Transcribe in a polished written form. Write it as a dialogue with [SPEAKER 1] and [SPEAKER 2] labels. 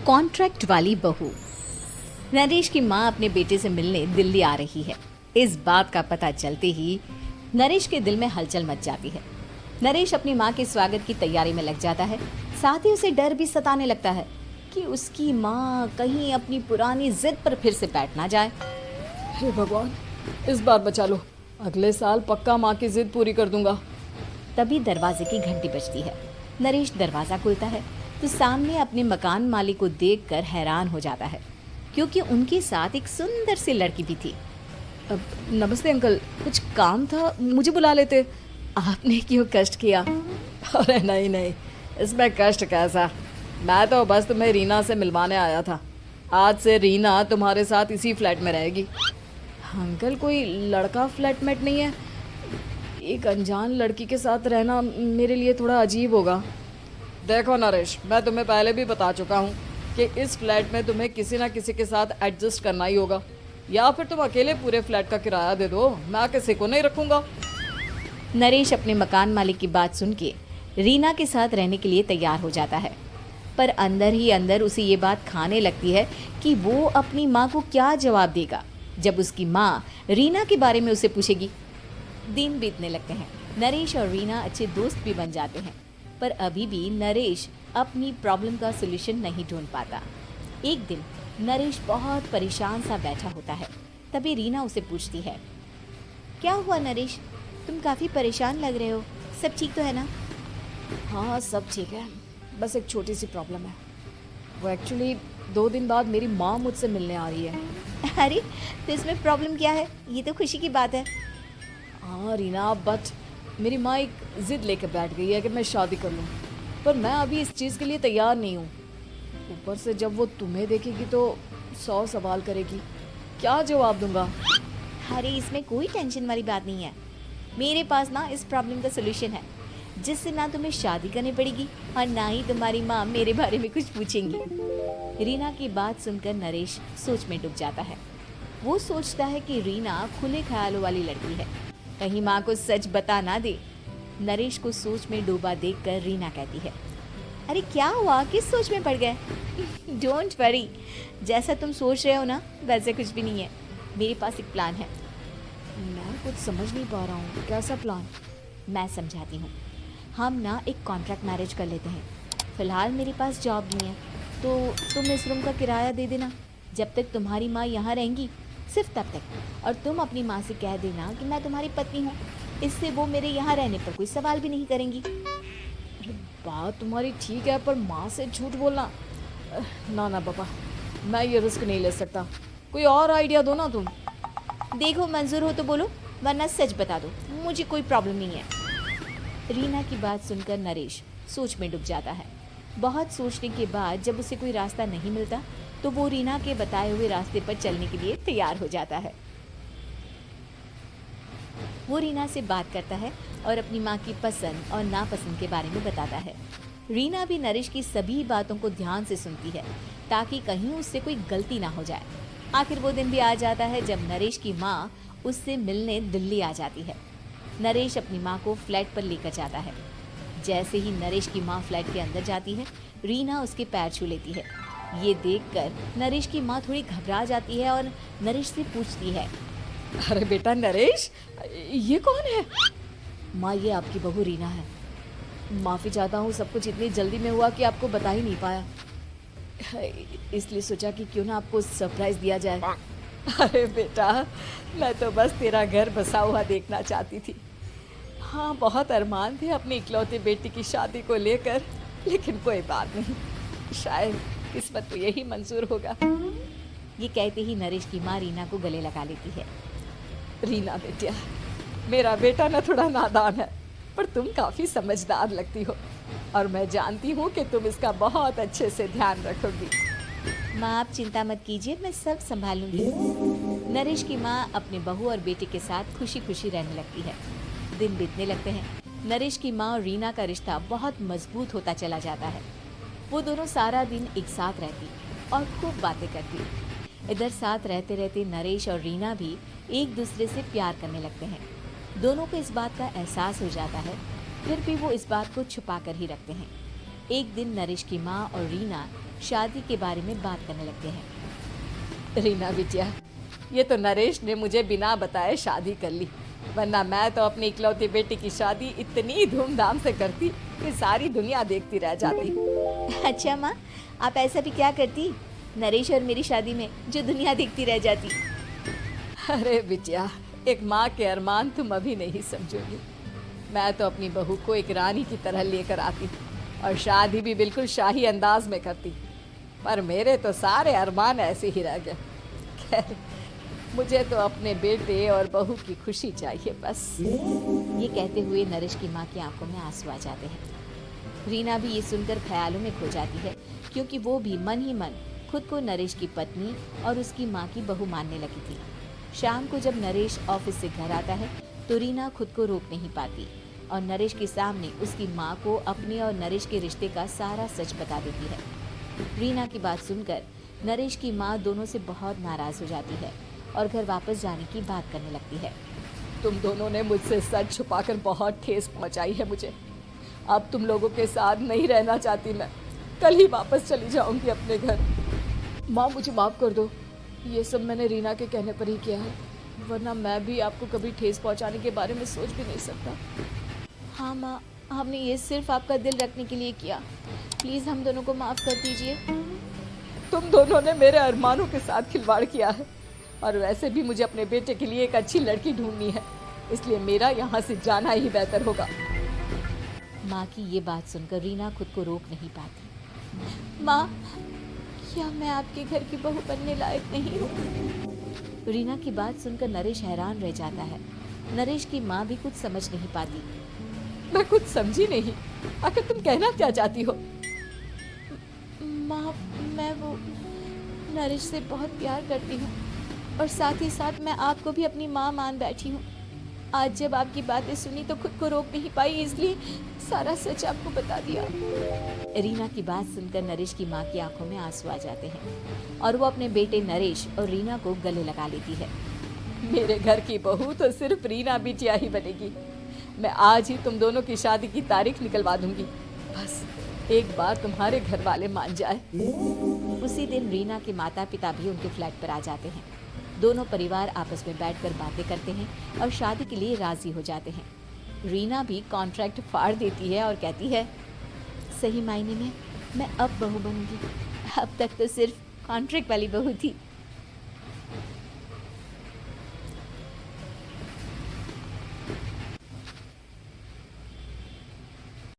[SPEAKER 1] Contract वाली बहू। नरेश की माँ अपने बेटे से मिलने दिल्ली आ रही है। इस बात का पता चलते ही नरेश के दिल में हलचल मच जाती है। नरेश अपनी माँ के स्वागत की तैयारी में लग जाता है। साथ ही उसे डर भी सताने लगता है कि उसकी माँ कहीं अपनी पुरानी जिद पर फिर से बैठ ना जाए।
[SPEAKER 2] हे भगवान, इस बार बचा लो। अगले साल पक्का माँ की जिद पूरी कर दूंगा।
[SPEAKER 1] तभी दरवाजे की घंटी बजती है। नरेश दरवाज़ा खोलता है तो सामने अपने मकान मालिक को देखकर हैरान हो जाता है, क्योंकि उनके साथ एक सुंदर सी लड़की भी थी।
[SPEAKER 2] नमस्ते अंकल, कुछ काम था, मुझे बुला लेते।
[SPEAKER 1] आपने क्यों कष्ट किया?
[SPEAKER 2] अरे नहीं नहीं, इसमें कष्ट कैसा। मैं तो बस तुम्हें रीना से मिलवाने आया था। आज से रीना तुम्हारे साथ इसी फ्लैट में रहेगी। अंकल, कोई लड़का फ्लैटमेट नहीं है? एक अनजान लड़की के साथ रहना मेरे लिए थोड़ा अजीब होगा। देखो नरेश, मैं तुम्हें पहले भी बता चुका हूँ कि इस फ्लैट में तुम्हें किसी ना किसी के साथ एडजस्ट करना ही होगा, या फिर तुम अकेले पूरे फ्लैट का किराया दे दो, मैं किसी को नहीं रखूँगा।
[SPEAKER 1] नरेश अपने मकान मालिक की बात सुन के रीना के साथ रहने के लिए तैयार हो जाता है, पर अंदर ही अंदर उसे ये बात खाने लगती है कि वो अपनी माँ को क्या जवाब देगा जब उसकी माँ रीना के बारे में उसे पूछेगी। दिन बीतने लगते हैं। नरेश और रीना अच्छे दोस्त भी बन जाते हैं, पर अभी भी नरेश अपनी प्रॉब्लम का सलूशन नहीं ढूंढ पाता। एक दिन नरेश बहुत परेशान सा बैठा होता है। तभी रीना उसे पूछती है, क्या हुआ नरेश, तुम काफ़ी परेशान लग रहे हो, सब ठीक तो है ना?
[SPEAKER 2] हाँ सब ठीक है, बस एक छोटी सी प्रॉब्लम है। वो एक्चुअली 2 दिन बाद मेरी माँ मुझसे मिलने आ रही है।
[SPEAKER 1] अरे तो इसमें प्रॉब्लम क्या है? ये तो खुशी की बात है।
[SPEAKER 2] हाँ रीना, बट मेरी माँ एक ज़िद लेकर बैठ गई है कि मैं शादी कर लूँ, पर मैं अभी इस चीज़ के लिए तैयार नहीं हूँ। ऊपर से जब वो तुम्हें देखेगी तो 100 सवाल करेगी, क्या जवाब दूंगा?
[SPEAKER 1] अरे इसमें कोई टेंशन वाली बात नहीं है। मेरे पास ना इस प्रॉब्लम का सलूशन है, जिससे ना तुम्हें शादी करनी पड़ेगी और ना ही तुम्हारी माँ मेरे बारे में कुछ पूछेंगी। रीना की बात सुनकर नरेश सोच में डूब जाता है। वो सोचता है कि रीना खुले ख्यालों वाली लड़की है, कहीं माँ को सच बता ना दे। नरेश को सोच में डूबा देखकर रीना कहती है, अरे क्या हुआ, किस सोच में पड़ गए? डोंट वरी, जैसा तुम सोच रहे हो ना वैसे कुछ भी नहीं है। मेरे पास एक प्लान है।
[SPEAKER 2] मैं कुछ समझ नहीं पा रहा हूँ, कैसा प्लान?
[SPEAKER 1] मैं समझाती हूँ। हम ना एक कॉन्ट्रैक्ट मैरिज कर लेते हैं। फ़िलहाल मेरे पास जॉब नहीं है, तो तुम इस रूम का किराया दे देना जब तक तुम्हारी माँ यहाँ रहेंगी, सिर्फ तब तक। और तुम अपनी माँ से कह देना कि मैं तुम्हारी पत्नी हूँ, इससे वो मेरे यहाँ रहने पर कोई सवाल भी नहीं करेंगी।
[SPEAKER 2] अरे बात तुम्हारी ठीक है, पर माँ से झूठ बोलना, ना ना पापा, मैं ये रिस्क नहीं ले सकता। कोई और आइडिया दो ना तुम।
[SPEAKER 1] देखो मंजूर हो तो बोलो, वरना सच बता दो, मुझे कोई प्रॉब्लम नहीं है। रीना की बात सुनकर नरेश सोच में डूब जाता है। बहुत सोचने के बाद जब उसे कोई रास्ता नहीं मिलता तो वो रीना के बताए हुए रास्ते पर चलने के लिए तैयार हो जाता है। वो रीना से बात करता है और अपनी माँ की पसंद और नापसंद के बारे में बताता है। रीना भी नरेश की सभी बातों को ध्यान से सुनती है, ताकि कहीं उससे कोई गलती ना हो जाए। आखिर वो दिन भी आ जाता है जब नरेश की माँ उससे मिलने दिल्ली आ जाती है। नरेश अपनी माँ को फ्लैट पर लेकर जाता है। जैसे ही नरेश की माँ फ्लैट के अंदर जाती है, रीना उसके पैर छू लेती है। ये देखकर नरेश की माँ थोड़ी घबरा जाती है और नरेश से पूछती है,
[SPEAKER 2] अरे बेटा नरेश, ये कौन है?
[SPEAKER 1] माँ ये आपकी बहू रीना है।
[SPEAKER 2] माफ़ी चाहता हूँ, सब कुछ इतनी जल्दी में हुआ कि आपको बता ही नहीं पाया, इसलिए सोचा कि क्यों ना आपको सरप्राइज़ दिया जाए। अरे बेटा, मैं तो बस तेरा घर बसा हुआ देखना चाहती थी। हाँ, बहुत अरमान थे अपनी इकलौती बेटी की शादी को लेकर, लेकिन कोई बात नहीं, शायद किस्मत को यही मंजूर होगा।
[SPEAKER 1] ये कहते ही नरेश की माँ रीना को गले लगा लेती है।
[SPEAKER 2] रीना बेटिया, मेरा बेटा ना थोड़ा नादान है, पर तुम काफ़ी समझदार लगती हो, और मैं जानती हूँ कि तुम इसका बहुत अच्छे से ध्यान रखोगी।
[SPEAKER 1] माँ आप चिंता मत कीजिए, मैं सब संभाल लूँगी। नरेश की माँ अपने बहू और बेटे के साथ खुशी खुशी रहने लगती है। दिन बीतने लगते हैं। नरेश की माँ और रीना का रिश्ता बहुत मजबूत होता चला जाता है। वो दोनों सारा दिन एक साथ रहती और खूब बातें करती। इधर साथ रहते रहते नरेश और रीना भी एक दूसरे से प्यार करने लगते हैं। दोनों को इस बात का एहसास हो जाता है, फिर भी वो इस बात को छुपा कर ही रखते हैं। एक दिन नरेश की माँ और रीना शादी के बारे में बात करने लगते हैं।
[SPEAKER 2] रीना बिटिया, ये तो नरेश ने मुझे बिना बताए शादी कर ली, वरना मैं तो अपनी इकलौती बेटी की शादी इतनी धूमधाम से करती कि सारी दुनिया देखती रह जाती।
[SPEAKER 1] अच्छा माँ, आप ऐसा भी क्या करती नरेश और मेरी शादी में जो दुनिया देखती रह जाती?
[SPEAKER 2] अरे बिटिया, एक माँ के अरमान तुम अभी नहीं समझोगी। मैं तो अपनी बहू को एक रानी की तरह लेकर आती और शादी भी बिल्कुल शाही अंदाज में करती, पर मेरे तो सारे अरमान ऐसे ही रह गए। खैर, मुझे तो अपने बेटे और बहू की खुशी चाहिए बस।
[SPEAKER 1] ये कहते हुए नरेश की माँ की आंखों में आंसू आ जाते हैं। रीना भी ये सुनकर ख्यालों में खो जाती है, क्योंकि वो भी मन ही मन खुद को नरेश की पत्नी और उसकी माँ की बहू मानने लगी थी। शाम को जब नरेश ऑफिस से घर आता है तो रीना खुद को रोक नहीं पाती और नरेश के सामने उसकी माँ को अपने और नरेश के रिश्ते का सारा सच बता देती है। रीना की बात सुनकर नरेश की माँ दोनों से बहुत नाराज हो जाती है और घर वापस जाने की बात करने लगती है।
[SPEAKER 2] तुम दोनों ने मुझसे सच छुपाकर बहुत ठेस पहुंचाई है मुझे। अब तुम लोगों के साथ नहीं रहना चाहती मैं, कल ही वापस चली जाऊंगी अपने घर। माँ, मुझे माफ़ कर दो, ये सब मैंने रीना के कहने पर ही किया है, वरना मैं भी आपको कभी ठेस पहुंचाने के बारे में सोच भी नहीं सकता।
[SPEAKER 1] हाँ माँ, हमने ये सिर्फ आपका दिल रखने के लिए किया, प्लीज़ हम दोनों को माफ़ कर दीजिए।
[SPEAKER 2] तुम दोनों ने मेरे अरमानों के साथ खिलवाड़ किया है, और वैसे भी मुझे अपने बेटे के लिए एक अच्छी लड़की ढूंढनी है, इसलिए मेरा यहाँ से जाना ही बेहतर होगा।
[SPEAKER 1] माँ की ये बात सुनकर रीना खुद को रोक नहीं पाती। माँ, क्या मैं आपके घर की बहू बनने लायक नहीं हूँ? रीना की बात सुनकर नरेश हैरान रह जाता है। नरेश की माँ भी कुछ समझ नहीं पाती।
[SPEAKER 2] मैं कुछ समझी नहीं, आखिर तुम कहना क्या चाहती हो?
[SPEAKER 1] माँ, मैं वो नरेश से बहुत प्यार करती हूँ और साथ ही साथ मैं आपको भी अपनी माँ मान बैठी हूँ। आज जब आपकी बातें सुनी तो खुद को रोक नहीं पाई, इसलिए सारा सच आपको बता दिया। रीना की बात सुनकर नरेश की माँ की आंखों में आंसू आ जाते हैं और वो अपने बेटे नरेश और रीना को गले लगा लेती है।
[SPEAKER 2] मेरे घर की बहू तो सिर्फ रीना बिटिया ही बनेगी। मैं आज ही तुम दोनों की शादी की तारीख निकलवा दूंगी, बस एक बार तुम्हारे घर वाले मान जाए।
[SPEAKER 1] उसी दिन रीना के माता पिता भी उनके फ्लैट पर आ जाते हैं। दोनों परिवार आपस में बैठकर बातें करते हैं और शादी के लिए राजी हो जाते हैं। रीना भी कॉन्ट्रैक्ट फाड़ देती है और कहती है, सही मायने में मैं अब बहू बनूंगी, अब तक तो सिर्फ कॉन्ट्रैक्ट वाली बहू थी।